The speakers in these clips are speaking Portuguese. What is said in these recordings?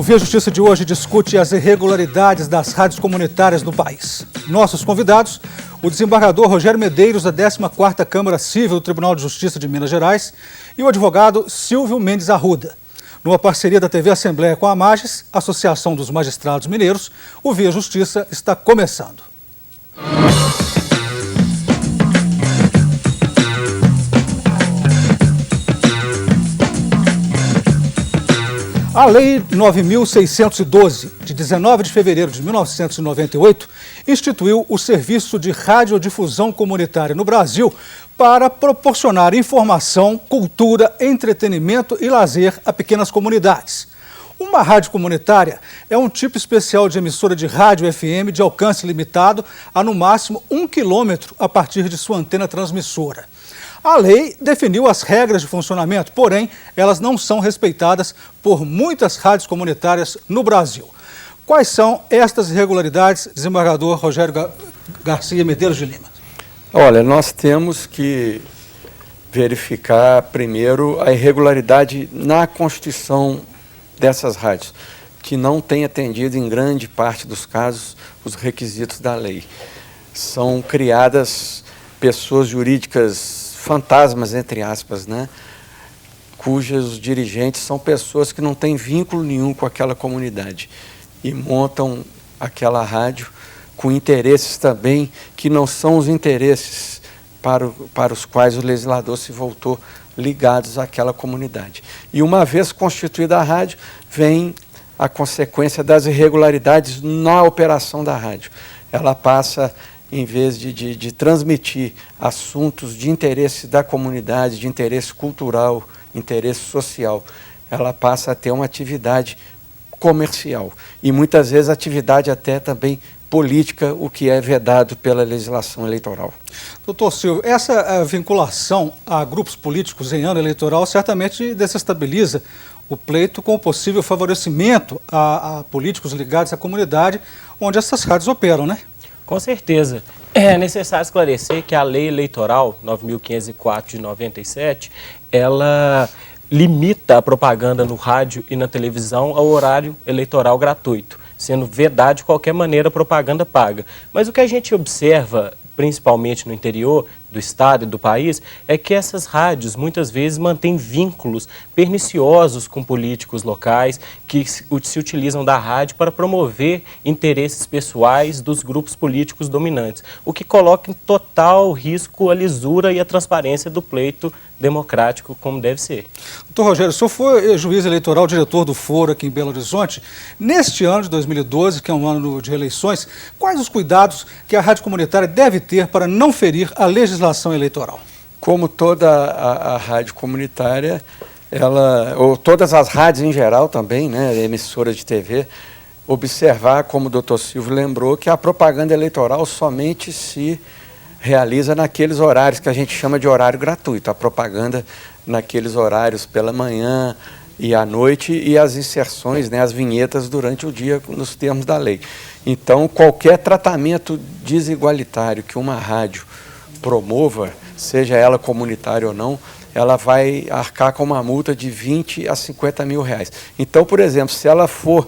Via Justiça de hoje discute as irregularidades das rádios comunitárias no país. Nossos convidados, o desembargador Rogério Medeiros, da 14ª Câmara Civil do Tribunal de Justiça de Minas Gerais, e o advogado Silvio Mendes Arruda. Numa parceria da TV Assembleia com a Mages, Associação dos Magistrados Mineiros, o Via Justiça está começando. A Lei 9.612, de 19 de fevereiro de 1998, instituiu o Serviço de Radiodifusão Comunitária no Brasil para proporcionar informação, cultura, entretenimento e lazer a pequenas comunidades. Uma rádio comunitária é um tipo especial de emissora de rádio FM de alcance limitado a, no máximo, 1 quilômetro a partir de sua antena transmissora. A lei definiu as regras de funcionamento, porém, elas não são respeitadas por muitas rádios comunitárias no Brasil. Quais são estas irregularidades, desembargador Rogério Garcia Medeiros de Lima? Olha, nós temos que verificar primeiro a irregularidade na constituição dessas rádios, que não tem atendido em grande parte dos casos os requisitos da lei. São criadas pessoas jurídicas fantasmas, entre aspas, né? Cujos dirigentes são pessoas que não têm vínculo nenhum com aquela comunidade e montam aquela rádio com interesses também que não são os interesses para os quais o legislador se voltou ligados àquela comunidade. E uma vez constituída a rádio, vem a consequência das irregularidades na operação da rádio. Ela passa, em vez de transmitir assuntos de interesse da comunidade, de interesse cultural, interesse social, ela passa a ter uma atividade comercial e muitas vezes atividade até também política, o que é vedado pela legislação eleitoral. Doutor Silvio, essa vinculação a grupos políticos em ano eleitoral certamente desestabiliza o pleito com o possível favorecimento a políticos ligados à comunidade onde essas rádios operam, né? Com certeza. É necessário esclarecer que a Lei Eleitoral 9.504 de 97, ela limita a propaganda no rádio e na televisão ao horário eleitoral gratuito, sendo vedado de qualquer maneira a propaganda paga. Mas o que a gente observa, principalmente no interior do estado e do país, é que essas rádios muitas vezes mantêm vínculos perniciosos com políticos locais que se utilizam da rádio para promover interesses pessoais dos grupos políticos dominantes, o que coloca em total risco a lisura e a transparência do pleito democrático como deve ser. Doutor Rogério, o senhor foi juiz eleitoral, diretor do Foro aqui em Belo Horizonte. Neste ano de 2012, que é um ano de eleições, quais os cuidados que a rádio comunitária deve ter para não ferir a legislação eleitoral? Como toda a rádio comunitária, ou todas as rádios em geral também, né, emissoras de TV, observar, como o doutor Silvio lembrou, que a propaganda eleitoral somente se realiza naqueles horários que a gente chama de horário gratuito, a propaganda naqueles horários pela manhã e à noite e as inserções, né, as vinhetas durante o dia nos termos da lei. Então, qualquer tratamento desigualitário que uma rádio promova, seja ela comunitária ou não, ela vai arcar com uma multa de 20 a 50 mil reais. Então, por exemplo, se ela for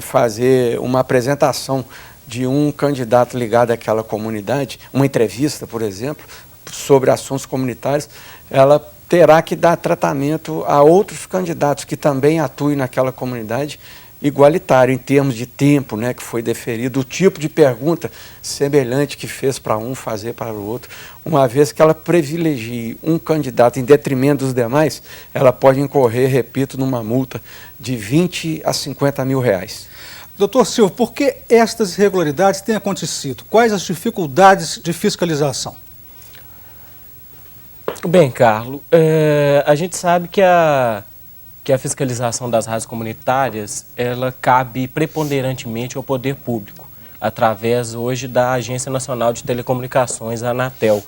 fazer uma apresentação de um candidato ligado àquela comunidade, uma entrevista, por exemplo, sobre assuntos comunitários, ela terá que dar tratamento a outros candidatos que também atuem naquela comunidade, igualitário em termos de tempo, né, que foi deferido, o tipo de pergunta semelhante que fez para um fazer para o outro. Uma vez que ela privilegie um candidato em detrimento dos demais, ela pode incorrer, repito, numa multa de 20 a 50 mil reais. Doutor Silvio, por que estas irregularidades têm acontecido? Quais as dificuldades de fiscalização? Bem, Carlos, a gente sabe que a fiscalização das rádios comunitárias, ela cabe preponderantemente ao poder público, através hoje da Agência Nacional de Telecomunicações, a Anatel.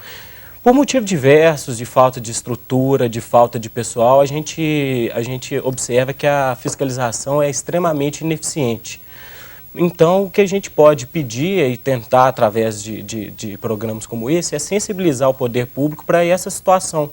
Por motivos diversos, de falta de estrutura, de falta de pessoal, a gente observa que a fiscalização é extremamente ineficiente. Então, o que a gente pode pedir e tentar, através de programas como esse, é sensibilizar o poder público para essa situação,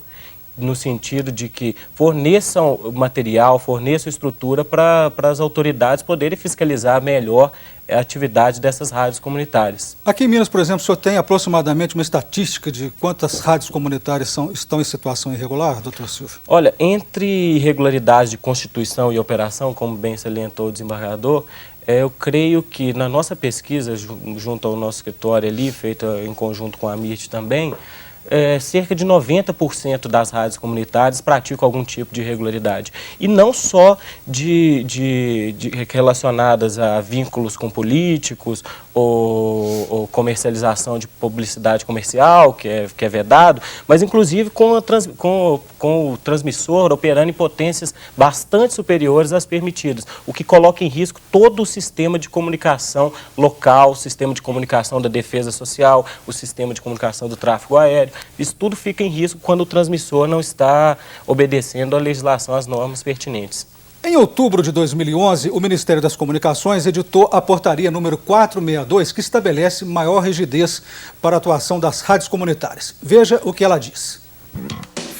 no sentido de que forneçam material, forneçam estrutura para as autoridades poderem fiscalizar melhor a atividade dessas rádios comunitárias. Aqui em Minas, por exemplo, o senhor tem aproximadamente uma estatística de quantas rádios comunitárias estão em situação irregular, doutor Silvio? Olha, entre irregularidades de constituição e operação, como bem salientou o desembargador, eu creio que na nossa pesquisa, junto ao nosso escritório ali, feita em conjunto com a MIRT também, cerca de 90% das rádios comunitárias praticam algum tipo de irregularidade. E não só relacionadas a vínculos com políticos ou comercialização de publicidade comercial, que é vedado, mas inclusive com o transmissor operando em potências bastante superiores às permitidas, o que coloca em risco todo o sistema de comunicação local, o sistema de comunicação da defesa social, o sistema de comunicação do tráfego aéreo. Isso tudo fica em risco quando o transmissor não está obedecendo à legislação, às normas pertinentes. Em outubro de 2011, o Ministério das Comunicações editou a portaria número 462, que estabelece maior rigidez para a atuação das rádios comunitárias. Veja o que ela diz.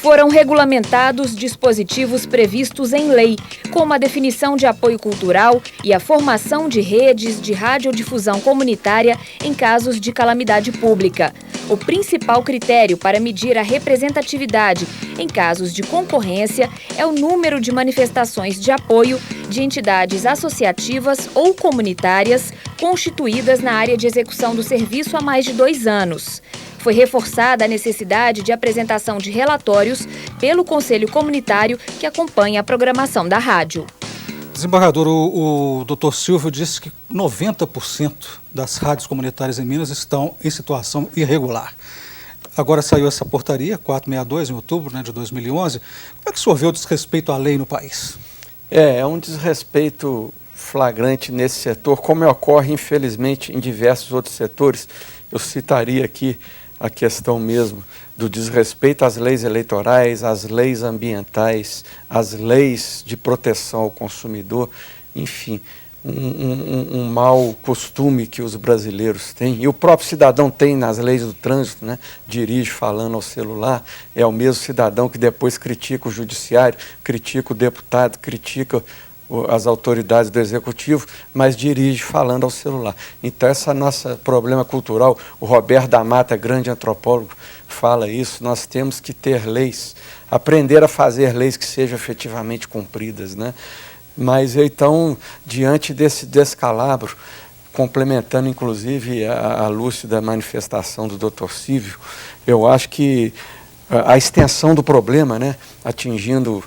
Foram regulamentados dispositivos previstos em lei, como a definição de apoio cultural e a formação de redes de radiodifusão comunitária em casos de calamidade pública. O principal critério para medir a representatividade em casos de concorrência é o número de manifestações de apoio de entidades associativas ou comunitárias constituídas na área de execução do serviço há mais de 2 anos. Foi reforçada a necessidade de apresentação de relatórios pelo Conselho Comunitário que acompanha a programação da rádio. Desembargador, o doutor Silvio disse que 90% das rádios comunitárias em Minas estão em situação irregular. Agora saiu essa portaria, 462, em outubro de 2011. Como é que o senhor vê o desrespeito à lei no país? É um desrespeito flagrante nesse setor, como ocorre, infelizmente, em diversos outros setores. Eu citaria aqui a questão mesmo do desrespeito às leis eleitorais, às leis ambientais, às leis de proteção ao consumidor, enfim, um mau costume que os brasileiros têm, e o próprio cidadão tem nas leis do trânsito, né? Dirige falando ao celular, é o mesmo cidadão que depois critica o judiciário, critica o deputado, critica as autoridades do executivo, mas dirige falando ao celular. Então, esse nosso problema cultural, o Roberto da Mata, grande antropólogo, fala isso, nós temos que ter leis, aprender a fazer leis que sejam efetivamente cumpridas, né? Mas, então, diante desse descalabro, complementando, inclusive, a lúcida manifestação do doutor Silvio, eu acho que a extensão do problema, né, atingindo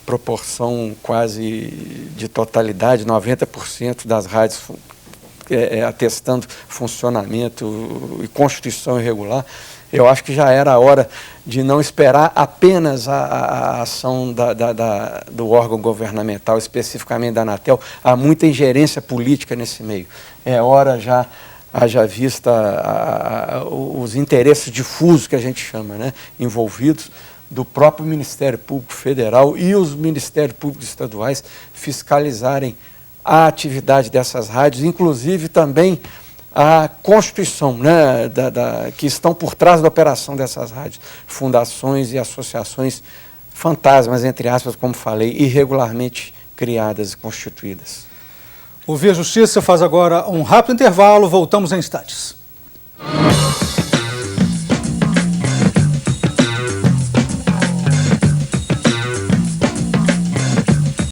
proporção quase de totalidade, 90% das rádios atestando funcionamento e constituição irregular, eu acho que já era a hora de não esperar apenas a ação do órgão governamental, especificamente da Anatel. Há muita ingerência política nesse meio. É hora já, haja vista os interesses difusos, que a gente chama, né, envolvidos, do próprio Ministério Público Federal e os Ministérios Públicos Estaduais fiscalizarem a atividade dessas rádios, inclusive também a constituição, né, que estão por trás da operação dessas rádios, fundações e associações fantasmas, entre aspas, como falei, irregularmente criadas e constituídas. O Via Justiça faz agora um rápido intervalo, voltamos em instantes.